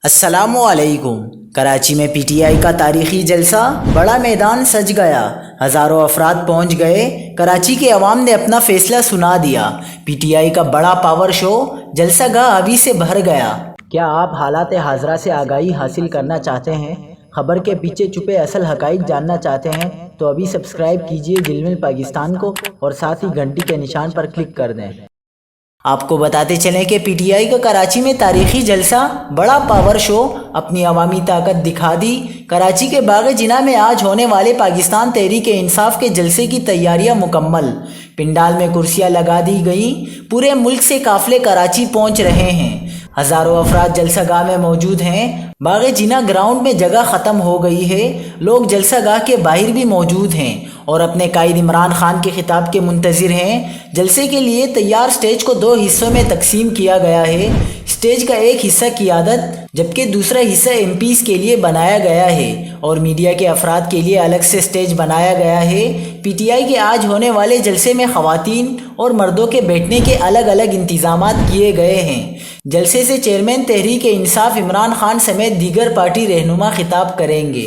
السلام علیکم۔ کراچی میں پی ٹی آئی کا تاریخی جلسہ، بڑا میدان سج گیا، ہزاروں افراد پہنچ گئے، کراچی کے عوام نے اپنا فیصلہ سنا دیا۔ پی ٹی آئی کا بڑا پاور شو، جلسہ گاہ ابھی سے بھر گیا۔ کیا آپ حالات حاضرہ سے آگاہی حاصل کرنا چاہتے ہیں؟ خبر کے پیچھے چھپے اصل حقائق جاننا چاہتے ہیں تو ابھی سبسکرائب کیجئے جلمل پاکستان کو اور ساتھ ہی گھنٹی کے نشان پر کلک کر دیں۔ آپ کو بتاتے چلیں کہ پی ٹی آئی کا کراچی میں تاریخی جلسہ، بڑا پاور شو، اپنی عوامی طاقت دکھا دی۔ کراچی کے باغ جناح میں آج ہونے والے پاکستان تحریک انصاف کے جلسے کی تیاریاں مکمل، پنڈال میں کرسیاں لگا دی گئیں، پورے ملک سے قافلے کراچی پہنچ رہے ہیں، ہزاروں افراد جلسہ گاہ میں موجود ہیں۔ باغ جناح گراؤنڈ میں جگہ ختم ہو گئی ہے، لوگ جلسہ گاہ کے باہر بھی موجود ہیں اور اپنے قائد عمران خان کے خطاب کے منتظر ہیں۔ جلسے کے لیے تیار سٹیج کو 2 حصوں میں تقسیم کیا گیا ہے۔ سٹیج کا ایک حصہ قیادت جبکہ دوسرا حصہ ایم پیز کے لیے بنایا گیا ہے اور میڈیا کے افراد کے لیے الگ سے سٹیج بنایا گیا ہے۔ پی ٹی آئی کے آج ہونے والے جلسے میں خواتین اور مردوں کے بیٹھنے کے الگ الگ انتظامات کیے گئے ہیں۔ جلسے سے چیئرمین تحریک انصاف عمران خان سمیت دیگر پارٹی رہنما خطاب کریں گے۔